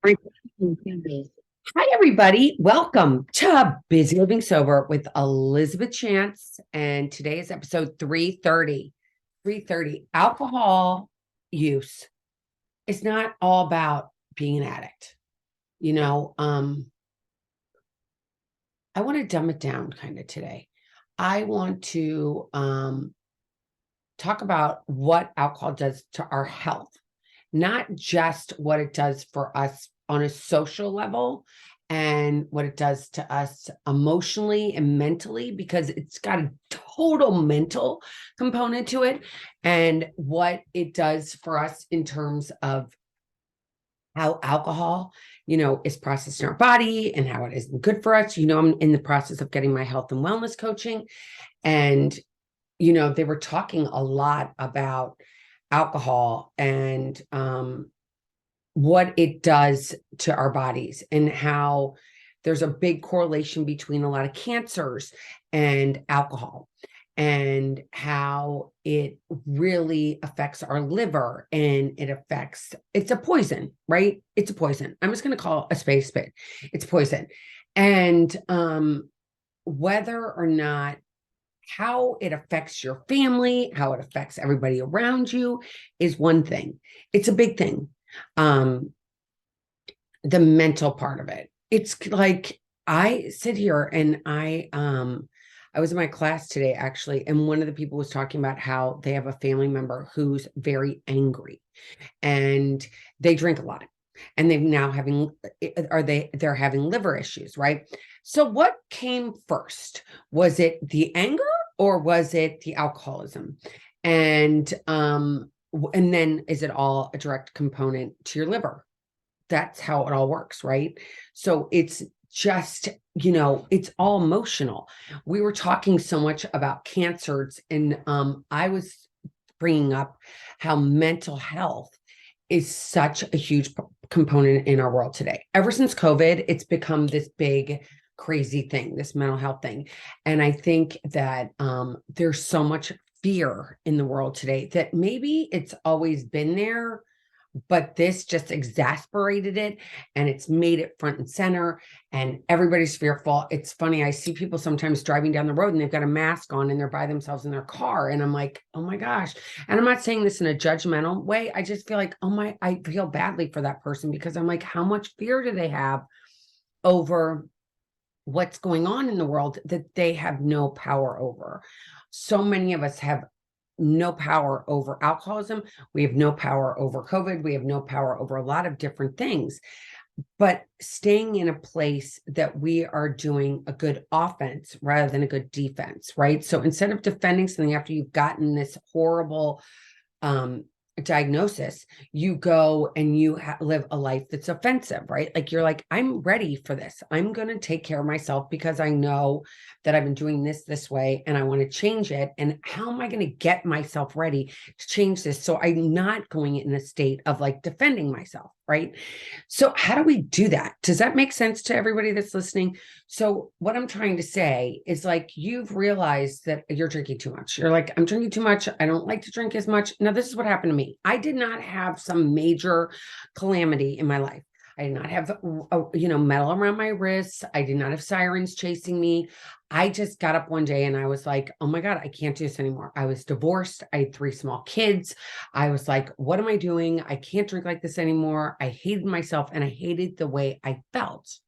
Hi, everybody. Welcome to Busy Living Sober with Elizabeth Chance. And today is episode 330. 330. Alcohol use is not all about being an addict. You know, I want to dumb it down kind of today. I want to talk about what alcohol does to our health, not just what it does for us on a social level and what it does to us emotionally and mentally, because it's got a total mental component to it, and what it does for us in terms of how alcohol, is processed in our body and how it isn't good for us. I'm in the process of getting my health and wellness coaching, and they were talking a lot about alcohol and what it does to our bodies, and how there's a big correlation between a lot of cancers and alcohol, and how it really affects our liver, and it's a poison, right? It's a poison. I'm just going to call a spade a spade. It's poison. And whether or not how it affects your family, how it affects everybody around you is one thing. It's a big thing. The mental part of it. It's like I sit here and I was in my class today actually, and one of the people was talking about how they have a family member who's very angry and they drink a lot, and they're having liver issues, right? So what came first? Was it the anger or was it the alcoholism? And then is it all a direct component to your liver? That's how it all works, right? So it's just, it's all emotional. We were talking so much about cancers, and I was bringing up how mental health is such a huge component in our world today. Ever since COVID, it's become this big, crazy thing, this mental health thing. And I think that there's so much fear in the world today that maybe it's always been there, but this just exasperated it, and it's made it front and center, and everybody's fearful. It's funny. I see people sometimes driving down the road and they've got a mask on and they're by themselves in their car. And I'm like, oh my gosh. And I'm not saying this in a judgmental way. I just feel like, I feel badly for that person, because I'm like, how much fear do they have over what's going on in the world that they have no power over? So many of us have no power over alcoholism. We have no power over COVID. We have no power over a lot of different things. But staying in a place that we are doing a good offense rather than a good defense, right? So instead of defending something after you've gotten this horrible diagnosis, you go and you live a life that's offensive, right? Like you're like, I'm ready for this. I'm going to take care of myself because I know that I've been doing this way and I want to change it. And how am I going to get myself ready to change this? So I'm not going in a state of like defending myself, right? So how do we do that? Does that make sense to everybody that's listening? So what I'm trying to say is, like, you've realized that you're drinking too much. You're like, I'm drinking too much. I don't like to drink as much. Now, this is what happened to me. I did not have some major calamity in my life. I did not have, metal around my wrists. I did not have sirens chasing me. I just got up one day and I was like, oh my God, I can't do this anymore. I was divorced. I had 3 small kids. I was like, what am I doing? I can't drink like this anymore. I hated myself and I hated the way I felt.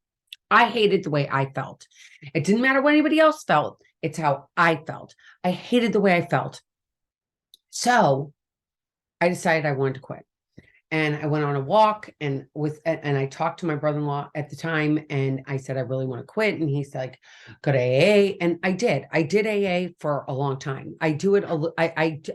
I hated the way I felt. It didn't matter what anybody else felt. It's how I felt. I hated the way I felt. So I decided I wanted to quit. And I went on a walk and I talked to my brother-in-law at the time, and I said, I really want to quit. And he's like, go to AA. And I did. I did AA for a long time. I do it.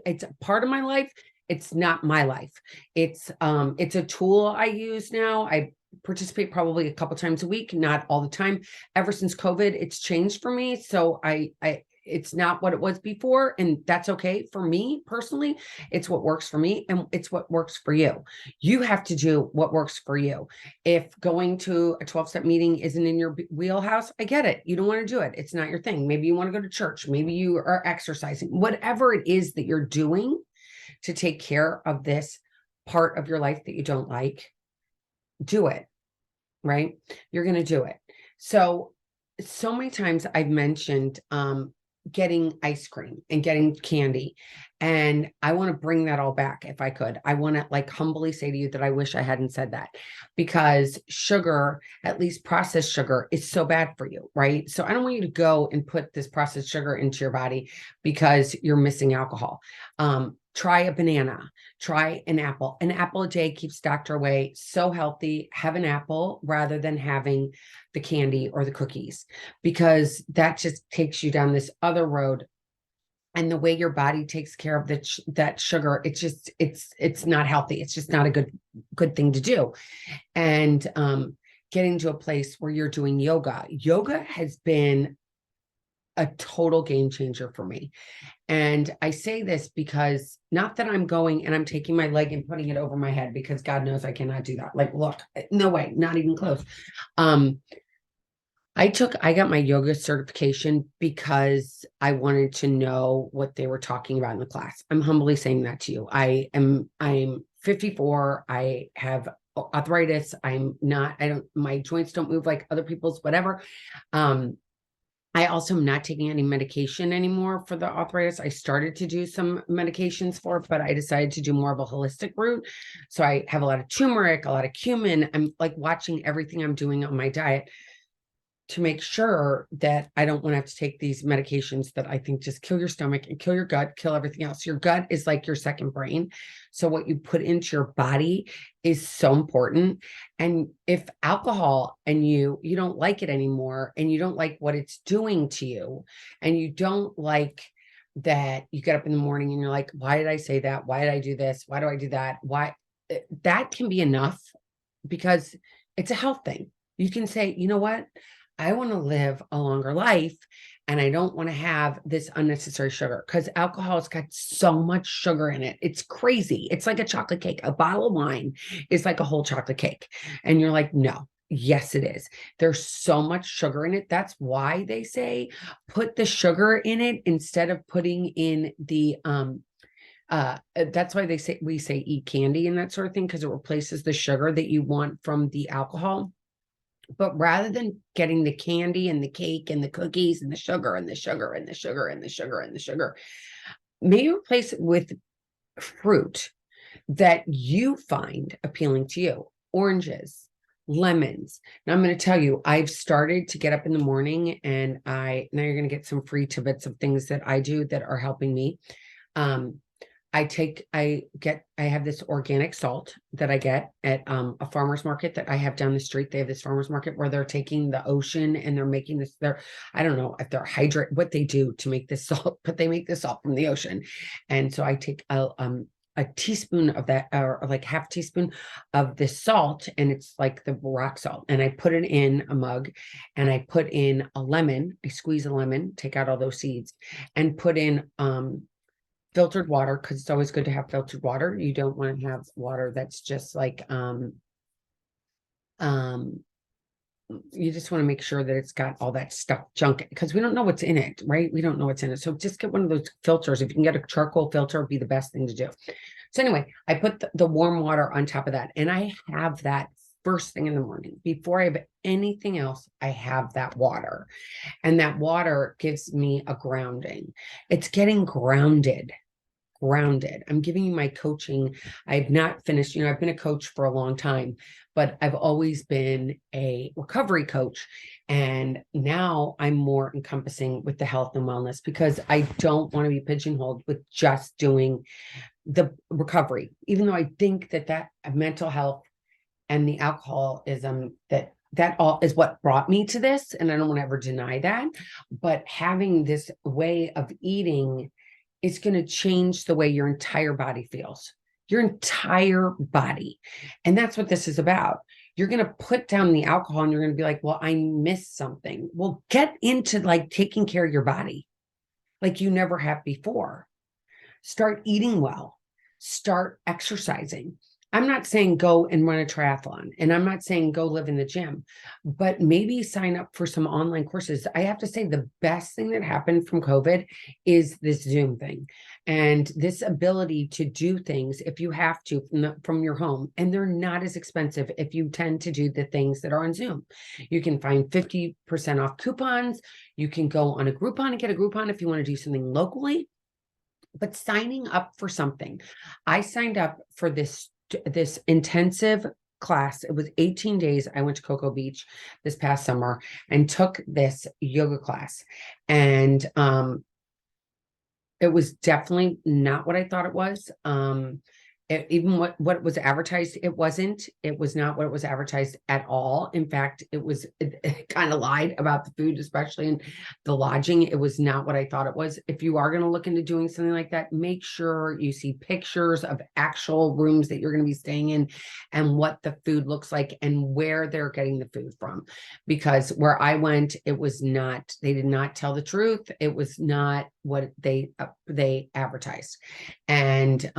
It's a part of my life. It's not my life. It's a tool I use now. I participate probably a couple times a week, not all the time. Ever since COVID, it's changed for me. So it's not what it was before, and that's okay for me personally. It's what works for me, and it's what works for you. You have to do what works for you. If going to a 12-step meeting isn't in your wheelhouse, I get it. You don't want to do it. It's not your thing. Maybe you want to go to church. Maybe you are exercising. Whatever it is that you're doing to take care of this part of your life that you don't like, do it. right? You're going to do it. So many times I've mentioned getting ice cream and getting candy. And I want to bring that all back if I could. I want to like humbly say to you that I wish I hadn't said that, because sugar, at least processed sugar, is so bad for you, right? So I don't want you to go and put this processed sugar into your body because you're missing alcohol. Try a banana, try an apple. An apple a day keeps doctor away. So healthy. Have an apple rather than having the candy or the cookies, because that just takes you down this other road. And the way your body takes care of that sugar, it's not healthy. It's just not a good thing to do. And getting to a place where you're doing yoga. Yoga has been a total game changer for me. And I say this because not that I'm going and I'm taking my leg and putting it over my head, because God knows I cannot do that. Like, look, no way, not even close. I got my yoga certification because I wanted to know what they were talking about in the class. I'm humbly saying that to you. I'm 54. I have arthritis. My joints don't move like other people's, whatever. I also am not taking any medication anymore for the arthritis. I started to do some medications for it, but I decided to do more of a holistic route. So I have a lot of turmeric, a lot of cumin. I'm like watching everything I'm doing on my diet to make sure that I don't want to have to take these medications that I think just kill your stomach and kill your gut, kill everything else. Your gut is like your second brain. So what you put into your body is so important. And if alcohol and you don't like it anymore, and you don't like what it's doing to you, and you don't like that you get up in the morning and you're like, why did I say that? Why did I do this? Why do I do that? Why? That can be enough, because it's a health thing. You can say, you know what? I want to live a longer life, and I don't want to have this unnecessary sugar, because alcohol has got so much sugar in it. It's crazy. It's like a chocolate cake. A bottle of wine is like a whole chocolate cake. And you're like, no, yes, it is. There's so much sugar in it. That's why they say put the sugar in it instead of putting in the, that's why we say eat candy and that sort of thing, because it replaces the sugar that you want from the alcohol. But rather than getting the candy and the cake and the cookies and the sugar and the sugar and the sugar and the sugar and the sugar, maybe replace it with fruit that you find appealing to you. Oranges, lemons. Now I'm going to tell you, I've started to get up in the morning, and now you're going to get some free tidbits of things that I do that are helping me. I have this organic salt that I get at a farmer's market that I have down the street. They have this farmer's market where they're taking the ocean and they're making this, I don't know if they're what they do to make this salt, but they make this salt from the ocean. And so I take a teaspoon of that, or like half teaspoon of this salt, and it's like the rock salt. And I put it in a mug, and I put in a lemon. I squeeze a lemon, take out all those seeds, and put in filtered water, because it's always good to have filtered water. You don't want to have water that's just like you just want to make sure that it's got all that stuff, junk, because we don't know what's in it, right? We don't know what's in it. So just get one of those filters. If you can get a charcoal filter, it'd be the best thing to do. So anyway, I put the warm water on top of that, and I have that first thing in the morning. Before I have anything else, I have that water, and that water gives me a grounding. It's getting grounded. I'm giving you my coaching. I've not finished, I've been a coach for a long time, but I've always been a recovery coach. And now I'm more encompassing with the health and wellness, because I don't want to be pigeonholed with just doing the recovery, even though I think that mental health and the alcoholism, that all is what brought me to this. And I don't want to ever deny that, but having this way of eating, it's going to change the way your entire body feels, your entire body. And that's what this is about. You're going to put down the alcohol, and you're going to be like, well, I missed something. Well, get into like taking care of your body like you never have before. Start eating well, start exercising. I'm not saying go and run a triathlon, and I'm not saying go live in the gym, but maybe sign up for some online courses. I have to say the best thing that happened from COVID is this Zoom thing and this ability to do things if you have to from your home. And they're not as expensive if you tend to do the things that are on Zoom. You can find 50% off coupons. You can go on a Groupon and get a Groupon if you want to do something locally. But signing up for something, I signed up for this intensive class. It was 18 days. I went to Cocoa Beach this past summer and took this yoga class. And it was definitely not what I thought it was. Even what was advertised, it wasn't. It was not what it was advertised at all. In fact, it kind of lied about the food, especially in the lodging. It was not what I thought it was. If you are going to look into doing something like that, make sure you see pictures of actual rooms that you're going to be staying in and what the food looks like and where they're getting the food from. Because where I went, it was not, they did not tell the truth. It was not what they advertised. And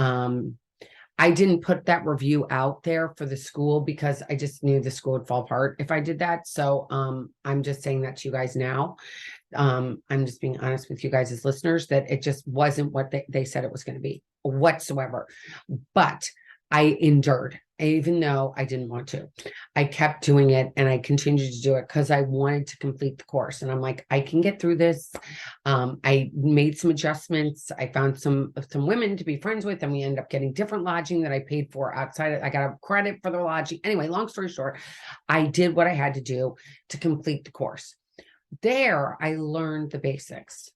I didn't put that review out there for the school because I just knew the school would fall apart if I did that. So I'm just saying that to you guys now. I'm just being honest with you guys as listeners that it just wasn't what they said it was going to be whatsoever. But I endured, even though I didn't want to. I kept doing it and I continued to do it because I wanted to complete the course. And I'm like, I can get through this. I made some adjustments. I found some women to be friends with, and we ended up getting different lodging that I paid for outside. I got a credit for the lodging. Anyway, long story short, I did what I had to do to complete the course. There, I learned the basics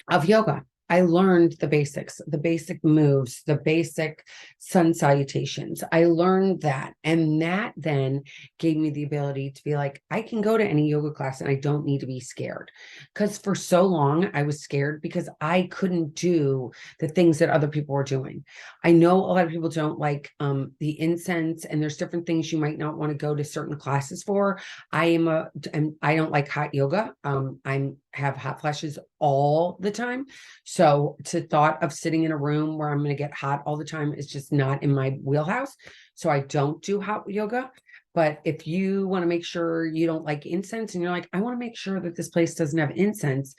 of yoga. I learned the basics, the basic moves, the basic sun salutations. I learned that. And that then gave me the ability to be like, I can go to any yoga class and I don't need to be scared. Because for so long, I was scared because I couldn't do the things that other people were doing. I know a lot of people don't like the incense, and there's different things you might not want to go to certain classes for. I don't like hot yoga. I have hot flashes all the time. So to thought of sitting in a room where I'm going to get hot all the time is just not in my wheelhouse. So I don't do hot yoga. But if you want to make sure you don't like incense and you're like, I want to make sure that this place doesn't have incense,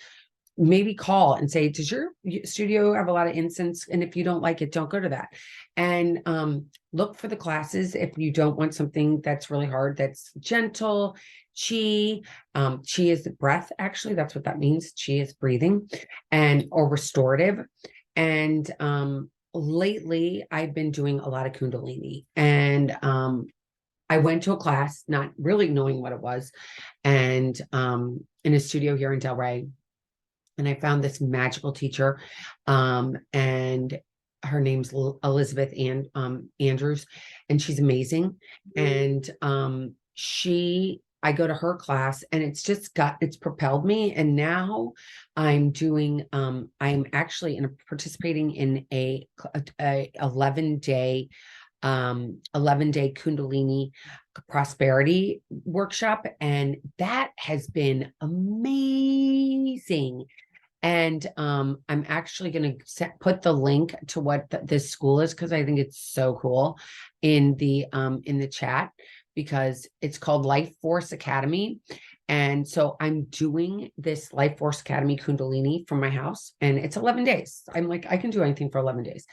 maybe call and say, does your studio have a lot of incense? And if you don't like it, don't go to that. And look for the classes if you don't want something that's really hard, that's gentle. Chi, chi is the breath, actually. That's what that means. Chi is breathing, and or restorative. And lately I've been doing a lot of Kundalini. And I went to a class, not really knowing what it was, and in a studio here in Delray. And I found this magical teacher, and her name's Elizabeth Andrews, and she's amazing. And I go to her class, and it's propelled me. And now I'm actually participating in a 11-day 11-day Kundalini prosperity workshop, and that has been amazing. And I'm actually going to put the link to what this school is, because I think it's so cool, in the chat, because it's called Life Force Academy. And so I'm doing this Life Force Academy Kundalini from my house, and it's 11 days. I'm like, I can do anything for 11 days.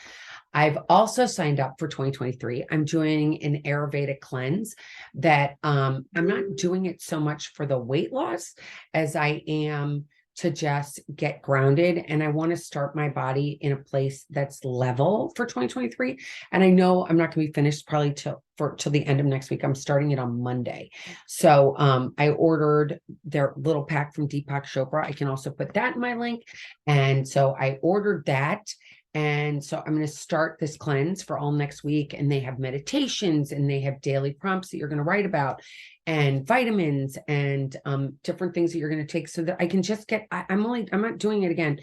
I've also signed up for 2023. I'm doing an Ayurvedic cleanse that I'm not doing it so much for the weight loss as I am to just get grounded. And I want to start my body in a place that's level for 2023. And I know I'm not going to be finished probably till the end of next week. I'm starting it on Monday. So I ordered their little pack from Deepak Chopra. I can also put that in my link. And so I ordered that. And so I'm going to start this cleanse for all next week. And they have meditations, and they have daily prompts that you're going to write about, and vitamins, and different things that you're going to take, so that I can just I'm not doing it again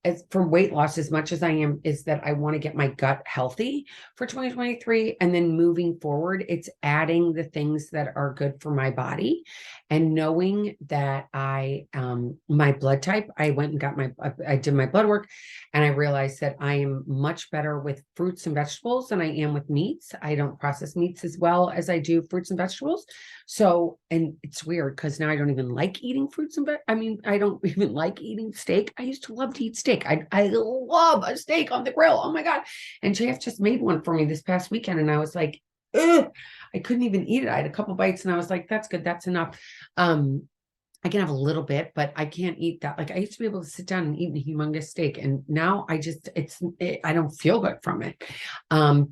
as for weight loss as much as I am, is that I want to get my gut healthy for 2023. And then moving forward, it's adding the things that are good for my body and knowing that my blood type, I went and I did my blood work and I realized that I am much better with fruits and vegetables than I am with meats. I don't process meats as well as I do fruits and vegetables. So, and it's weird because now I don't even like eating fruits and I don't even like eating steak. I used to love to eat steak. I love a steak on the grill. Oh my God. And JF just made one for me this past weekend. And I was like, ugh, I couldn't even eat it. I had a couple bites and I was like, that's good. That's enough. I can have a little bit, but I can't eat that. Like I used to be able to sit down and eat a humongous steak. And now I don't feel good from it.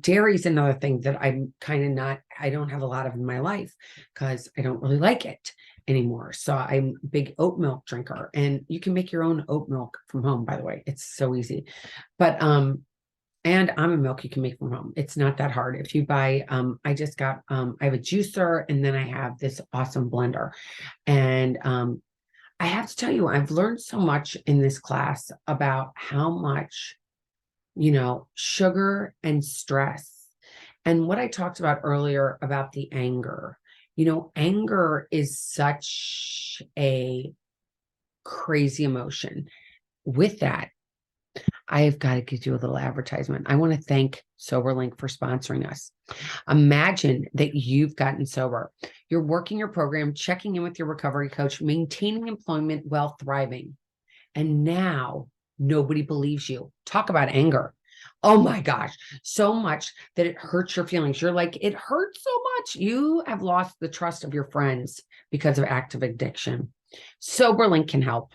Dairy is another thing that I'm kind of I don't have a lot of in my life because I don't really like it anymore. So I'm a big oat milk drinker, and you can make your own oat milk from home, by the way. It's so easy. But and almond milk you can make from home. It's not that hard. If you buy, I have a juicer, and then I have this awesome blender. And I have to tell you, I've learned so much in this class about how much, sugar and stress. And what I talked about earlier about the anger, anger is such a crazy emotion. With that, I have got to give you a little advertisement. I want to thank SoberLink for sponsoring us. Imagine that you've gotten sober. You're working your program, checking in with your recovery coach, maintaining employment while thriving. And now nobody believes you. Talk about anger. Oh my gosh, so much that it hurts your feelings. You're like, it hurts so much. You have lost the trust of your friends because of active addiction. SoberLink can help.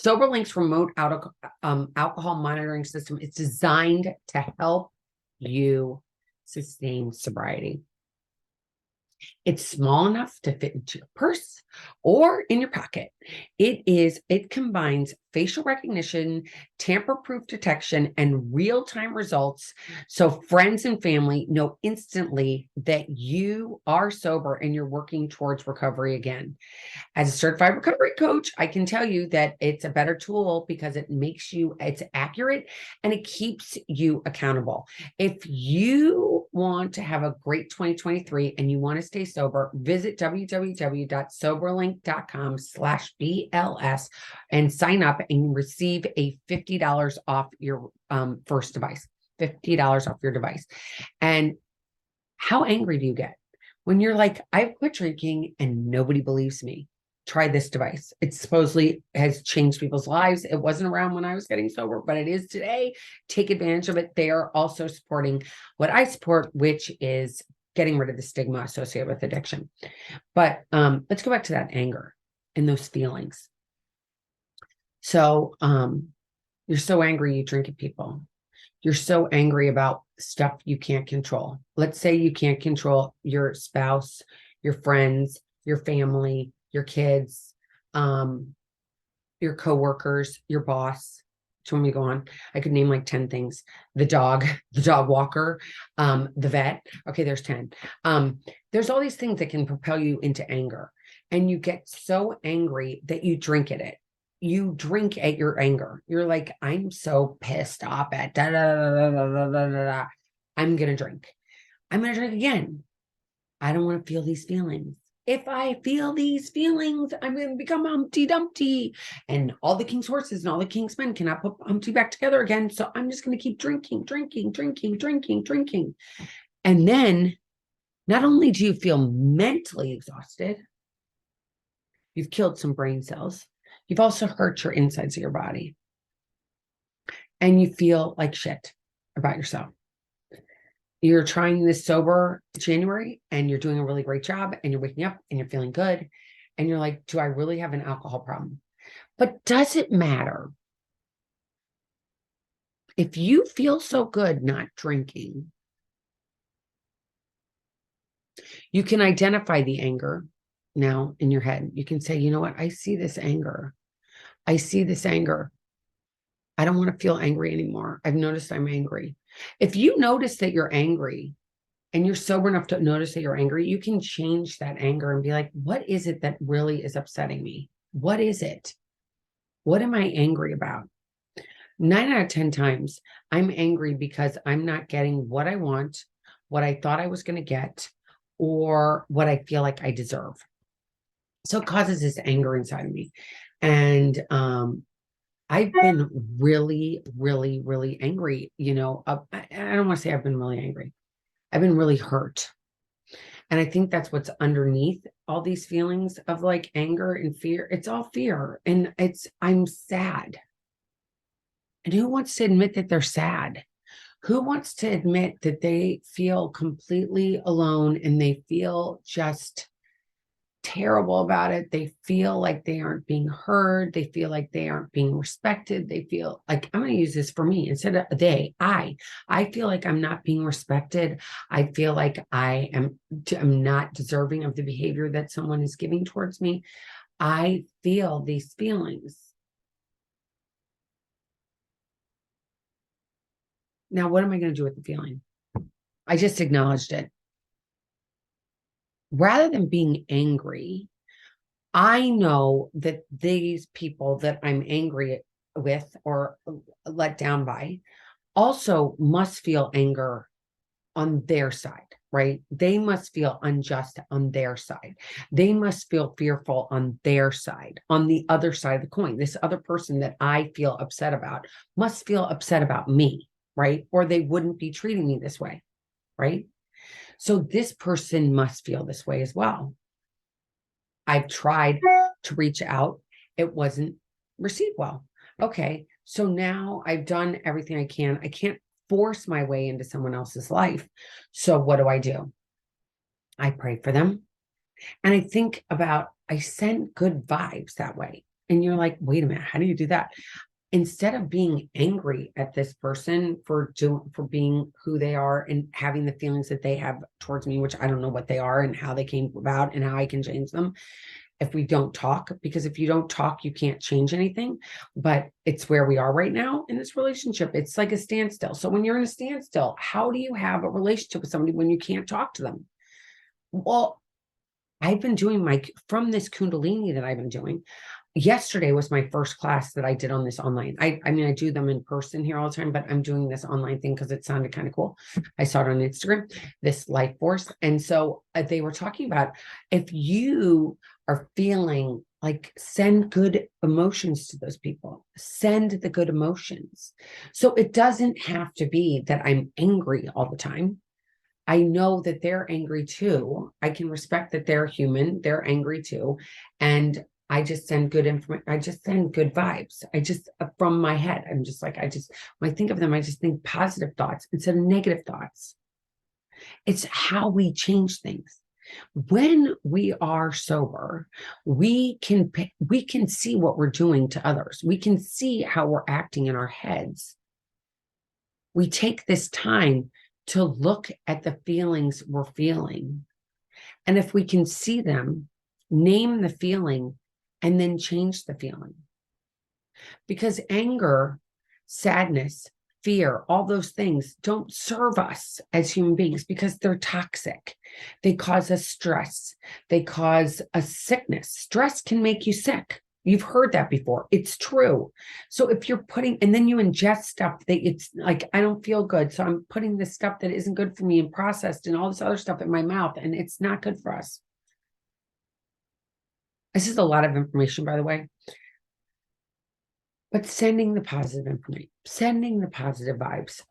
SoberLink's remote alcohol monitoring system is designed to help you sustain sobriety. It's small enough to fit into your purse or in your pocket. It combines facial recognition, tamper-proof detection, and real-time results. So friends and family know instantly that you are sober and you're working towards recovery again. As a certified recovery coach, I can tell you that it's a better tool because it's accurate and it keeps you accountable. If you want to have a great 2023 and you want to stay sober, visit www.soberlink.com/BLS and sign up and receive a $50 off your first device, $50 off your device. And how angry do you get when you're like, I've quit drinking and nobody believes me? Try this device. It supposedly has changed people's lives. It wasn't around when I was getting sober, but it is today. Take advantage of it. They are also supporting what I support, which is getting rid of the stigma associated with addiction. But let's go back to that anger and those feelings. So you're so angry you drink at people. You're so angry about stuff you can't control. Let's say you can't control your spouse, your friends, your family, your kids, your coworkers, your boss. Do you want me to go on? I could name like 10 things. The dog walker, the vet. Okay, there's 10. There's all these things that can propel you into anger. And you get so angry that you drink at it. You drink at your anger. You're like, I'm so pissed off at da da da da da da da da. I'm gonna drink. I'm gonna drink again. I don't want to feel these feelings. If I feel these feelings, I'm going to become Humpty Dumpty. And all the king's horses and all the king's men cannot put Humpty back together again. So I'm just going to keep drinking. And then not only do you feel mentally exhausted, you've killed some brain cells. You've also hurt your insides of your body. And you feel like shit about yourself. You're trying this sober January and you're doing a really great job and you're waking up and you're feeling good. And you're like, do I really have an alcohol problem? But does it matter? If you feel so good not drinking, you can identify the anger now in your head. You can say, you know what? I see this anger. I see this anger. I don't want to feel angry anymore. I've noticed I'm angry. If you notice that you're angry and you're sober enough to notice that you're angry, you can change that anger and be like, what is it that really is upsetting me? What is it? What am I angry about? 9 out of 10 times, I'm angry because I'm not getting what I want, what I thought I was going to get, or what I feel like I deserve. So it causes this anger inside of me. And I've been really, really, really angry. I don't want to say I've been really angry. I've been really hurt. And I think that's what's underneath all these feelings of like anger and fear. It's all fear. And I'm sad. And who wants to admit that they're sad? Who wants to admit that they feel completely alone and they feel just terrible about it? They feel like they aren't being heard. They feel like they aren't being respected. They feel like, I'm going to use this for me instead of I feel like I'm not being respected. I feel like I'm not deserving of the behavior that someone is giving towards me. I feel these feelings. Now, what am I going to do with the feeling? I just acknowledged it. Rather than being angry, I know that these people that I'm angry with or let down by also must feel anger on their side, right? They must feel unjust on their side. They must feel fearful on their side, on the other side of the coin. This other person that I feel upset about must feel upset about me, right? Or they wouldn't be treating me this way, right? So this person must feel this way as well. I've tried to reach out. It wasn't received well. Okay. So now I've done everything I can. I can't force my way into someone else's life. So what do? I pray for them. And I send good vibes that way. And you're like, wait a minute, how do you do that? Instead of being angry at this person for being who they are and having the feelings that they have towards me, which I don't know what they are and how they came about and how I can change them, if we don't talk, because if you don't talk, you can't change anything. But it's where we are right now in this relationship. It's like a standstill. So when you're in a standstill, how do you have a relationship with somebody when you can't talk to them? Well, I've been doing from this Kundalini that I've been doing. Yesterday was my first class that I did on this online. I mean, I do them in person here all the time, but I'm doing this online thing because it sounded kind of cool. I saw it on Instagram, this life force. And so they were talking about, if you are feeling like, send good emotions to those people, send the good emotions. So it doesn't have to be that I'm angry all the time. I know that they're angry too. I can respect that they're human. They're angry too. And I just send good information. I just send good vibes. From my head, I'm just like, when I think of them, I just think positive thoughts instead of negative thoughts. It's how we change things. When we are sober, we can see what we're doing to others. We can see how we're acting in our heads. We take this time to look at the feelings we're feeling. And if we can see them, name the feeling, and then change the feeling. Because anger, sadness, fear, all those things don't serve us as human beings because they're toxic. They cause us stress. They cause us sickness. Stress can make you sick. You've heard that before. It's true. So if you're and then you ingest stuff that it's like, I don't feel good. So I'm putting this stuff that isn't good for me and processed and all this other stuff in my mouth, and it's not good for us. This is a lot of information, by the way. But sending the positive information, sending the positive vibes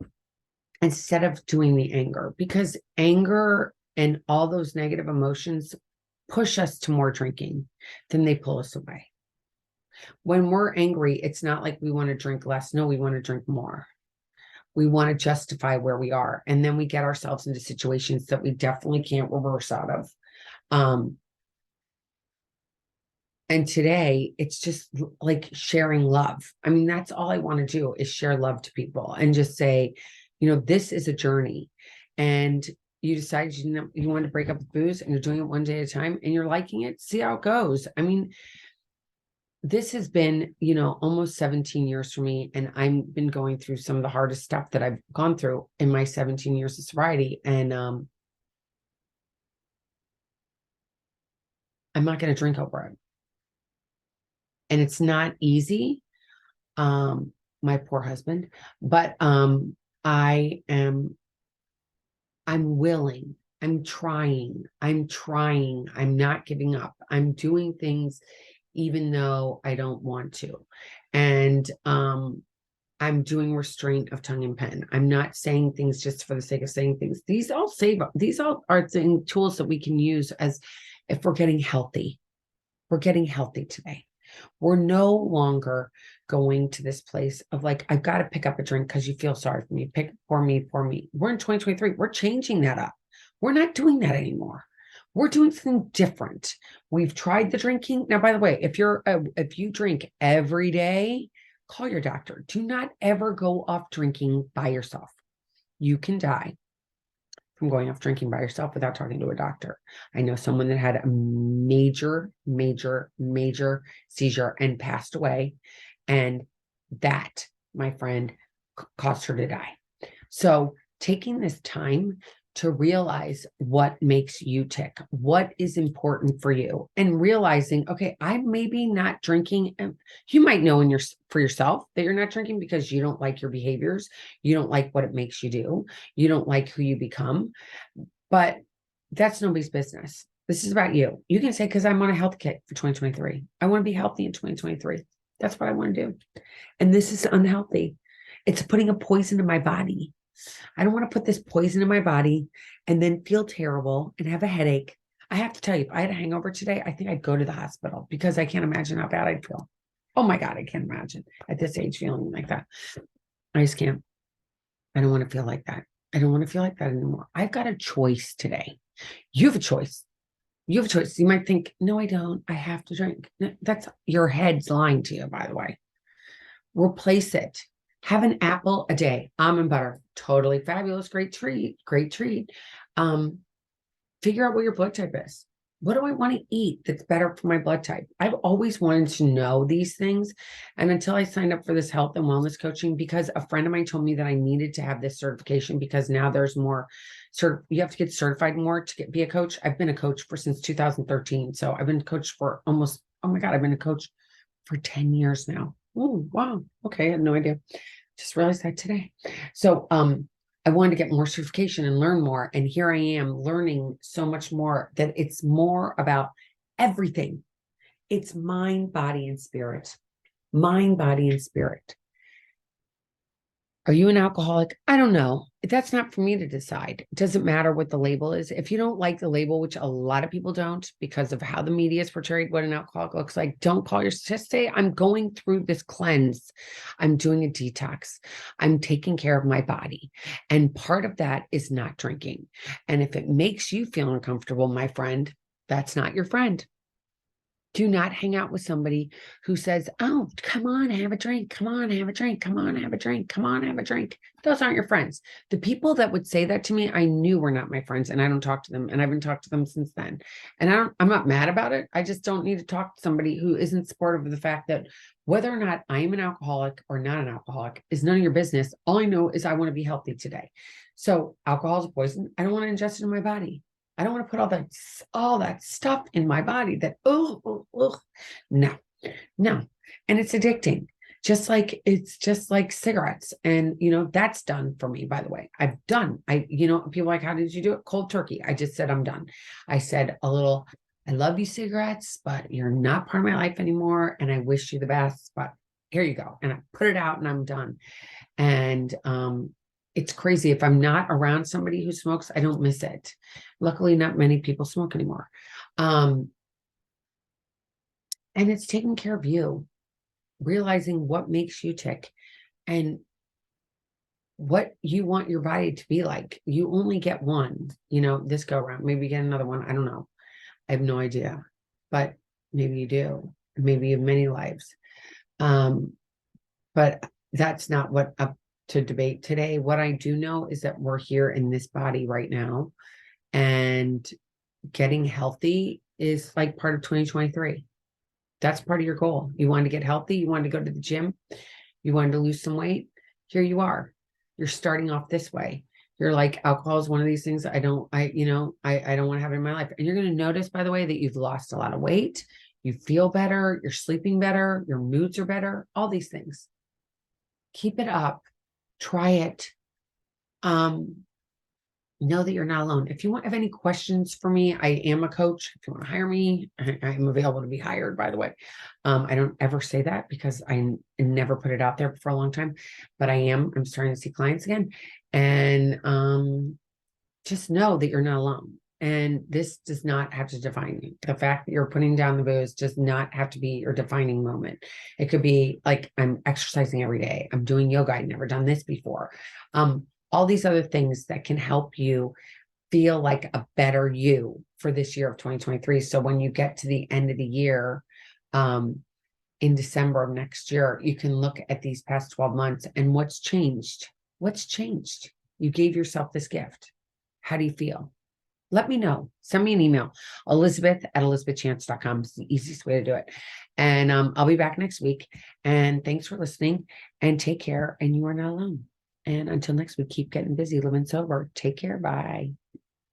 instead of doing the anger, because anger and all those negative emotions push us to more drinking than they pull us away. When we're angry, it's not like we want to drink less. No, we want to drink more. We want to justify where we are. And then we get ourselves into situations that we definitely can't reverse out of. And today it's just like sharing love. I mean, that's all I want to do is share love to people and just say, this is a journey. And you decide you want to break up with booze and you're doing it one day at a time and you're liking it. See how it goes. I mean, this has been, almost 17 years for me. And I've been going through some of the hardest stuff that I've gone through in my 17 years of sobriety. And I'm not going to drink over it. And it's not easy. my poor husband, but I am I'm willing. I'm trying. I'm not giving up. I'm doing things even though I don't want to. And I'm doing restraint of tongue and pen. I'm not saying things just for the sake of saying things. These all are tools that we can use as if we're getting healthy. We're getting healthy today. We're no longer going to this place of like, I've got to pick up a drink because you feel sorry for me. Pick for me, for me. We're in 2023. We're changing that up. We're not doing that anymore. We're doing something different. We've tried the drinking. Now, by the way, if you drink every day, call your doctor. Do not ever go off drinking by yourself. You can die from going off drinking by yourself without talking to a doctor. I know someone that had a major, major, major seizure and passed away. And that, my friend, caused her to die. So taking this time to realize what makes you tick, what is important for you, and realizing, okay, I'm maybe not drinking. You might know for yourself that you're not drinking because you don't like your behaviors, you don't like what it makes you do, you don't like who you become, but that's nobody's business. This is about you. You can say, because I'm on a health kick for 2023. I want to be healthy in 2023. That's what I want to do. And this is unhealthy. It's putting a poison in my body. I don't want to put this poison in my body and then feel terrible and have a headache. I have to tell you, if I had a hangover today, I think I'd go to the hospital because I can't imagine how bad I'd feel. Oh my God, I can't imagine at this age feeling like that. I just can't. I don't want to feel like that. I don't want to feel like that anymore. I've got a choice today. You have a choice. You have a choice. You might think, no, I don't. I have to drink. That's your head's lying to you, by the way. Replace it. Have an apple a day, almond butter, totally fabulous, great treat, great treat. Figure out what your blood type is. What do I want to eat that's better for my blood type? I've always wanted to know these things. And until I signed up for this health and wellness coaching, because a friend of mine told me that I needed to have this certification because now there's more, you have to get certified more to be a coach. I've been a coach since 2013. So I've been a coach for almost, oh my God, I've been a coach for 10 years now. Oh, wow. Okay. I had no idea. Just realized that today. So, I wanted to get more certification and learn more. And here I am learning so much more that it's more about everything. It's mind, body, and spirit. Mind, body, and spirit. Are you an alcoholic? I don't know. That's not for me to decide. It doesn't matter what the label is. If you don't like the label, which a lot of people don't because of how the media is portrayed what an alcoholic looks like, don't call your, just say, I'm going through this cleanse. I'm doing a detox. I'm taking care of my body. And part of that is not drinking. And if it makes you feel uncomfortable, my friend, that's not your friend. Do not hang out with somebody who says, oh, come on, have a drink. Come on, have a drink. Come on, have a drink. Come on, have a drink. Those aren't your friends. The people that would say that to me, I knew were not my friends and I don't talk to them. And I haven't talked to them since then. And I'm not mad about it. I just don't need to talk to somebody who isn't supportive of the fact that whether or not I am an alcoholic or not an alcoholic is none of your business. All I know is I want to be healthy today. So alcohol is a poison. I don't want to ingest it in my body. I don't want to put all that stuff in my body that, no. And it's addicting. It's just like cigarettes. And, that's done for me, by the way. People are like, how did you do it? Cold turkey. I just said, I'm done. I said I love you cigarettes, but you're not part of my life anymore. And I wish you the best, but here you go. And I put it out and I'm done. And, it's crazy. If I'm not around somebody who smokes, I don't miss it. Luckily, not many people smoke anymore. And it's taking care of you, realizing what makes you tick and what you want your body to be like. You only get one, this go around. Maybe get another one. I don't know. I have no idea, but maybe you do. Maybe you have many lives. But that's not what up to debate today. What I do know is that we're here in this body right now, and getting healthy is like part of 2023. That's part of your goal. You wanted to get healthy. You wanted to go to the gym. You wanted to lose some weight. Here you are. You're starting off this way. You're like, alcohol is one of these things I don't want to have in my life. And you're going to notice, by the way, that you've lost a lot of weight. You feel better. You're sleeping better. Your moods are better. All these things. Keep it up. Try it. Um, know that you're not alone. If you have any questions for me, I am a coach. If you want to hire me, I'm available to be hired, by the way. I don't ever say that because I never put it out there for a long time, but I'm starting to see clients again. And just know that you're not alone. And this does not have to define you. The fact that you're putting down the booze does not have to be your defining moment. It could be like, I'm exercising every day. I'm doing yoga. I've never done this before. All these other things that can help you feel like a better you for this year of 2023. So when you get to the end of the year, in December of next year, you can look at these past 12 months and what's changed. What's changed? You gave yourself this gift. How do you feel? Let me know. Send me an email. Elizabeth@elizabethchance.com is the easiest way to do it. And I'll be back next week. And thanks for listening and take care. And you are not alone. And until next week, keep getting busy, living sober. Take care. Bye.